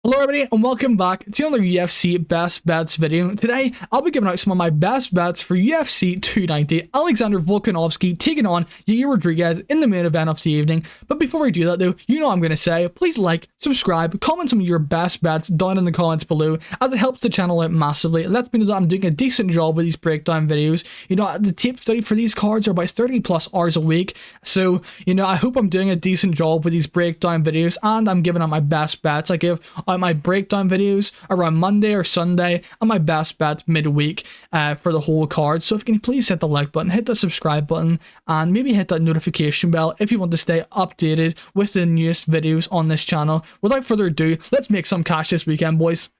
Hello everybody and welcome back to another UFC best bets video. Today I'll be giving out some of my best bets for UFC 290. Alexander Volkanovski taking on Yair Rodriguez in the main event of the evening. But before we do that though, you know what I'm going to say, please like, subscribe, comment some of your best bets down in the comments below, as it helps the channel out massively. It lets me know that I'm doing a decent job with these breakdown videos. You know, the tape study for these cards are about 30 plus hours a week, so you know, I hope I'm doing a decent job with these breakdown videos and I'm giving out my best bets. I give out my breakdown videos around Monday or Sunday and my best bets midweek for the whole card. So if you can please hit the like button, hit the subscribe button, and maybe hit that notification bell if you want to stay updated with the newest videos on this channel. Without further ado, let's make some cash this weekend, boys.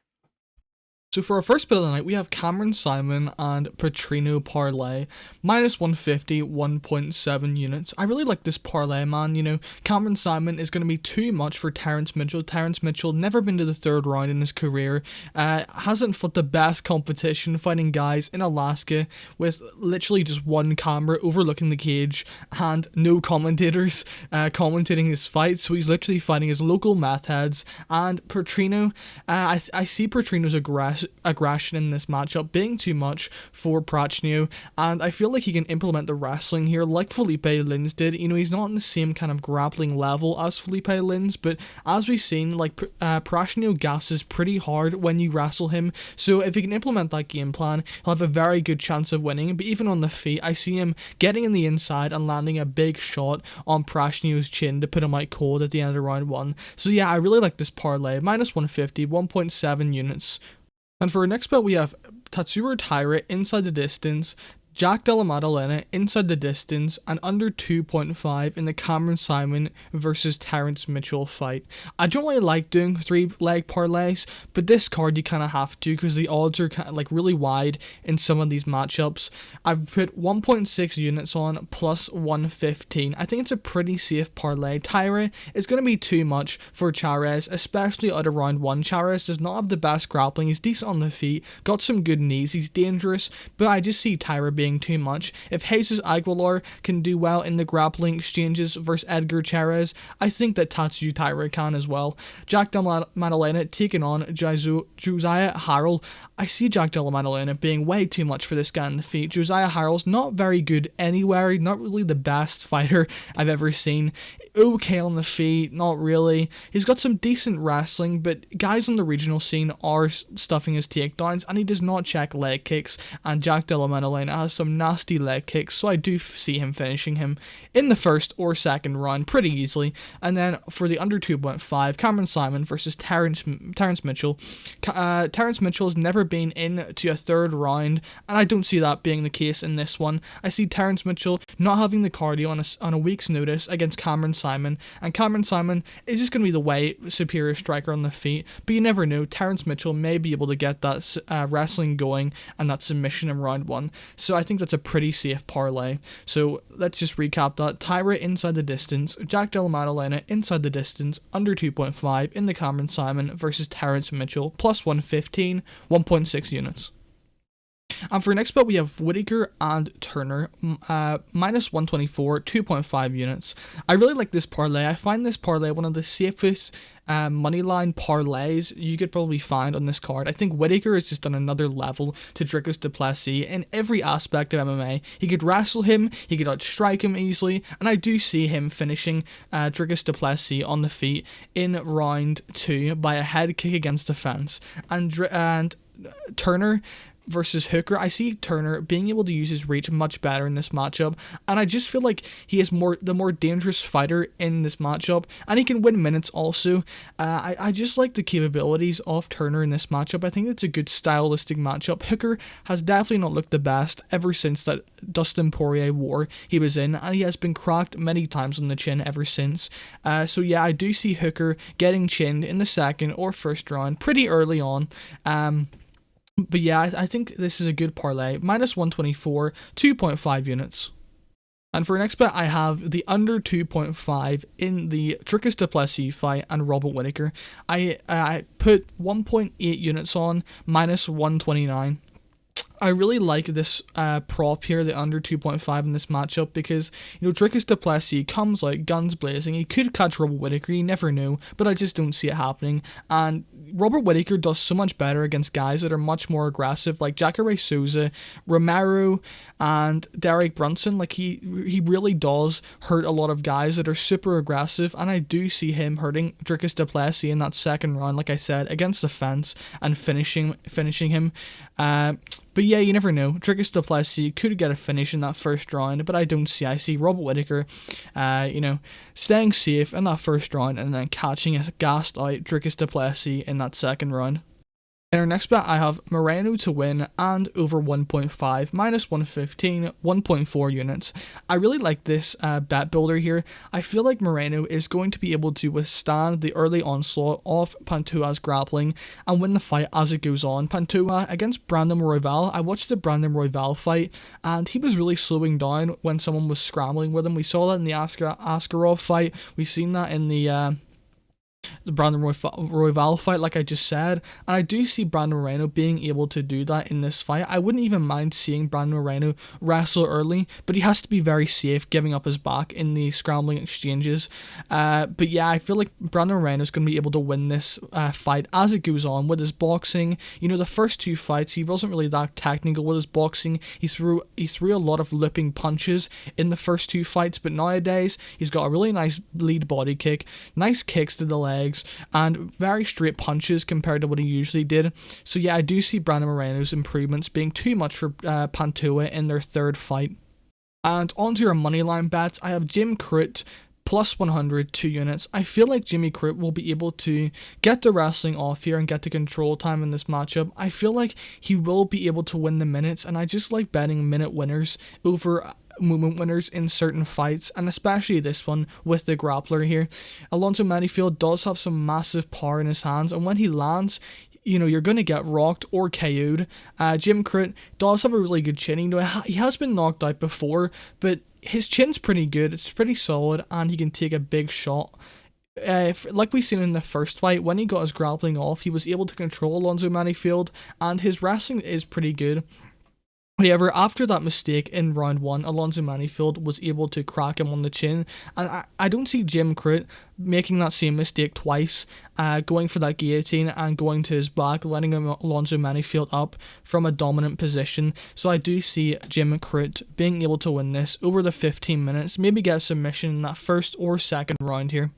So for our first bet of the night, we have Saaiman and Petrino parlay, minus 150, 1.7 units. I really like this parlay, man. You know, Saaiman is going to be too much for Terrence Mitchell. Terrence Mitchell, never been to the third round in his career, hasn't fought the best competition, fighting guys in Alaska with literally just one camera overlooking the cage and no commentators commentating his fight. So he's literally fighting his local meth heads. And Petrino, I see Petrino's aggression in this matchup being too much for Petrino, and I feel like he can implement the wrestling here like Felipe Lins did. You know, he's not on the same kind of grappling level as Felipe Lins, but as we've seen, like Petrino gasses pretty hard when you wrestle him, so if he can implement that game plan, he'll have a very good chance of winning. But even on the feet, I see him getting in the inside and landing a big shot on Petrino's chin to put him out cold at the end of round one. So yeah, I really like this parlay, minus 150, 1.7 units. And for our next bet, we have Taira inside the distance, Jack Della Maddalena inside the distance, and under 2.5 in the Saaiman versus Terrence Mitchell fight. I don't really like doing 3-leg parlays, but this card you kind of have to because the odds are kind of like really wide in some of these matchups. I've put 1.6 units on plus 115. I think it's a pretty safe parlay. Taira is going to be too much for Chairez, especially out of round 1. Chairez does not have the best grappling. He's decent on the feet, got some good knees, he's dangerous, but I just see Taira being too much. If Jesus Aguilar can do well in the grappling exchanges versus Edgar Chairez, I think that Taira can as well. Jack Della Maddalena taking on Josiah Harrell. I see Jack Della Maddalena being way too much for this guy in the feet. Josiah Harrell's not very good anywhere, not really the best fighter I've ever seen. Okay on the feet, not really. He's got some decent wrestling, but guys on the regional scene are stuffing his takedowns, and he does not check leg kicks, and Jack Della Maddalena has some nasty leg kicks, so I do see him finishing him in the first or second round pretty easily. And then for the under 2.5, Saaiman versus Terrence Mitchell. Terrence Mitchell has never been into a third round, and I don't see that being the case in this one. I see Terrence Mitchell not having the cardio on a week's notice against Saaiman, and Saaiman is just going to be the way superior striker on the feet, but you never know. Terrence Mitchell may be able to get that wrestling going and that submission in round 1, so I think that's a pretty safe parlay. So let's just recap that. Taira inside the distance, Jack Della Maddalena inside the distance, under 2.5 in the Saaiman versus Terrence Mitchell, plus 115, 1.6 units. And for next bet, we have Whittaker and Turner, minus 124, 2.5 units. I really like this parlay. I find this parlay one of the safest moneyline parlays you could probably find on this card. I think Whittaker is just on another level to Dricus du Plessis in every aspect of MMA. He could wrestle him, he could outstrike him easily, and I do see him finishing Dricus du Plessis on the feet in round 2 by a head kick against the fence. And Turner versus Hooker, I see Turner being able to use his reach much better in this matchup, and I just feel like he is the more dangerous fighter in this matchup, and he can win minutes also. I just like the capabilities of Turner in this matchup. I think it's a good stylistic matchup. Hooker has definitely not looked the best ever since that Dustin Poirier war he was in, and he has been cracked many times on the chin ever since. So yeah, I do see Hooker getting chinned in the second or first round pretty early on. But yeah, I think this is a good parlay. Minus 124, 2.5 units. And for next bet, I have the under 2.5 in the Dricus du Plessis fight and Robert Whittaker. I put 1.8 units on, minus 129. I really like this prop here, the under 2.5 in this matchup, because, Dricus du Plessis comes out guns blazing. He could catch Robert Whittaker, you never know, but I just don't see it happening. And Robert Whittaker does so much better against guys that are much more aggressive, like Jacare Souza, Romero, and Derek Brunson. Like, he really does hurt a lot of guys that are super aggressive, and I do see him hurting Dricus du Plessis in that second round, like I said, against the fence and finishing him. But yeah, you never know. Dricus du Plessis could get a finish in that first round, but I don't see. I see Robert Whittaker, staying safe in that first round and then catching a gassed out Dricus du Plessis in that second round. In our next bet, I have Moreno to win and over 1.5, minus 115, 1.4 units. I really like this bet builder here. I feel like Moreno is going to be able to withstand the early onslaught of Pantoja's grappling and win the fight as it goes on. Pantoja against Brandon Royval. I watched the Brandon Royval fight, and he was really slowing down when someone was scrambling with him. We saw that in the Askarov fight. We've seen that in the Brandon Royval fight, like I just said, and I do see Brandon Moreno being able to do that in this fight. I wouldn't even mind seeing Brandon Moreno wrestle early, but he has to be very safe giving up his back in the scrambling exchanges. But yeah, I feel like Brandon Moreno is going to be able to win this fight as it goes on with his boxing. The first two fights, he wasn't really that technical with his boxing. He threw a lot of looping punches in the first two fights, but nowadays he's got a really nice lead body kick, nice kicks to the legs, and very straight punches compared to what he usually did. So yeah, I do see Brandon Moreno's improvements being too much for Pantoja in their third fight. And onto your moneyline bets, I have Jim Crute plus 100, 2 units. I feel like Jimmy Crute will be able to get the wrestling off here and get the control time in this matchup. I feel like he will be able to win the minutes, and I just like betting minute winners over movement winners in certain fights, and especially this one with the grappler here. Alonzo Manifield does have some massive power in his hands, and when he lands, you're going to get rocked or KO'd. Jim Crute does have a really good chin. He has been knocked out before, but his chin's pretty good. It's pretty solid, and he can take a big shot. Like we seen in the first fight, when he got his grappling off, he was able to control Alonzo Manifield, and his wrestling is pretty good. However, after that mistake in round 1, Alonzo Manifield was able to crack him on the chin, and I don't see Jim Crute making that same mistake twice, going for that guillotine and going to his back, letting Alonzo Manifield up from a dominant position. So I do see Jim Crute being able to win this over the 15 minutes, maybe get a submission in that first or second round here.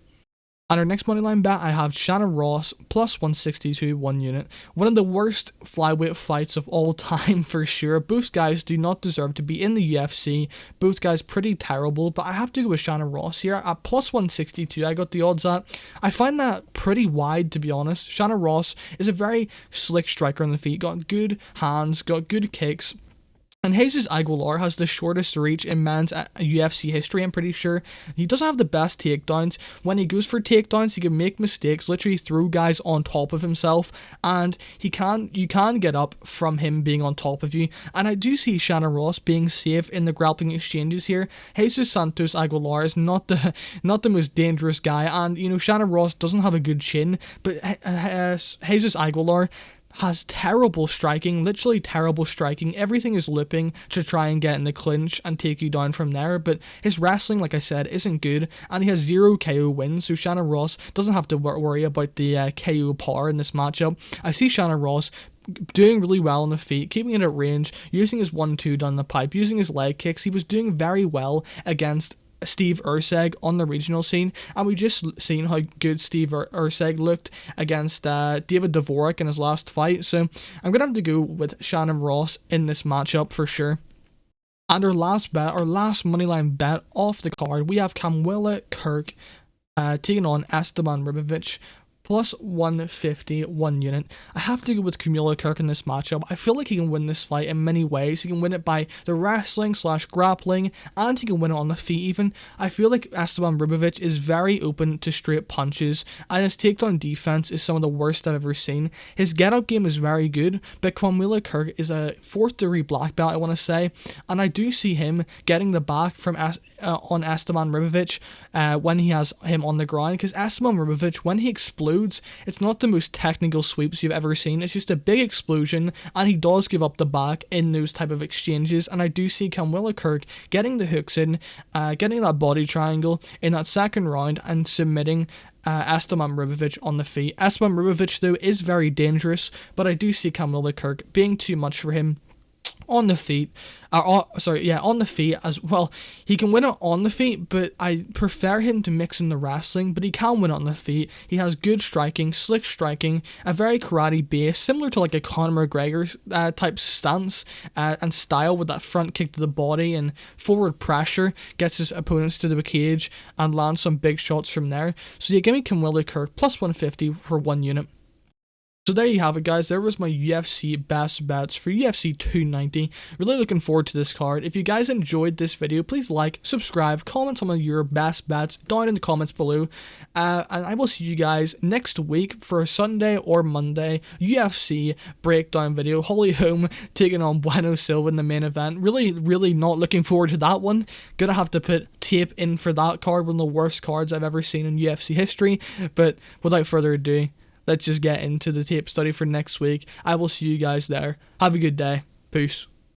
On our next moneyline bet, I have Shannon Ross plus 162, 1 unit. One of the worst flyweight fights of all time for sure. Both guys do not deserve to be in the UFC. Both guys pretty terrible, but I have to go with Shannon Ross here. At plus 162, I got the odds at. I find that pretty wide, to be honest. Shannon Ross is a very slick striker on the feet. Got good hands, got good kicks. And Jesus Aguilar has the shortest reach in men's UFC history, I'm pretty sure. He doesn't have the best takedowns. When he goes for takedowns, he can make mistakes, literally throw guys on top of himself, and you can get up from him being on top of you. And I do see Shannon Ross being safe in the grappling exchanges here. Jesus Santos Aguilar is not the most dangerous guy, and Shannon Ross doesn't have a good chin, but Jesus Aguilar has terrible striking, literally terrible striking. Everything is looping to try and get in the clinch and take you down from there, but his wrestling, like I said, isn't good, and he has 0 KO wins, so Shannon Ross doesn't have to worry about the KO power in this matchup. I see Shannon Ross doing really well on the feet, keeping it at range, using his 1-2 down the pipe, using his leg kicks. He was doing very well against Steve Urseg on the regional scene, and we just seen how good Steve Urseg looked against David Dvorak in his last fight, so I'm gonna have to go with Shannon Ross in this matchup for sure. And our last moneyline bet off the card, we have Kamwilla Kirk taking on Esteban Ribovic plus 150, 1 unit. I have to go with Kamwilla Kirk in this matchup. I feel like he can win this fight in many ways. He can win it by the wrestling / grappling, and he can win it on the feet even. I feel like Esteban Ribovic is very open to straight punches, and his takedown defense is some of the worst I've ever seen. His get-up game is very good, but Kamwilla Kirk is a 4th degree black belt, I want to say, and I do see him getting the back from on Esteban Ribovic when he has him on the ground, because Esteban Ribovic, when he explodes, it's not the most technical sweeps you've ever seen. It's just a big explosion, and he does give up the back in those type of exchanges. And I do see Kamwilla Kirk getting the hooks in, getting that body triangle in that second round and submitting Esteban Ribovic on the feet. Esteban Ribovic, though, is very dangerous, but I do see Kamwilla Kirk being too much for him on the feet. On the feet as well. He can win it on the feet, but I prefer him to mix in the wrestling, but he can win it on the feet. He has good striking, slick striking, a very karate base, similar to like a Conor McGregor type stance and style, with that front kick to the body and forward pressure, gets his opponents to the cage and lands some big shots from there. So yeah, give me Kamwilla Kirk plus 150 for 1 unit. So there you have it, guys. There was my UFC best bets for UFC 290. Really looking forward to this card. If you guys enjoyed this video, please like, subscribe, comment some of your best bets down in the comments below. And I will see you guys next week for a Sunday or Monday UFC breakdown video. Holly Holm taking on Bueno Silva in the main event. Really not looking forward to that one. Gonna have to put tape in for that card, one of the worst cards I've ever seen in UFC history. But without further ado, let's just get into the tape study for next week. I will see you guys there. Have a good day. Peace.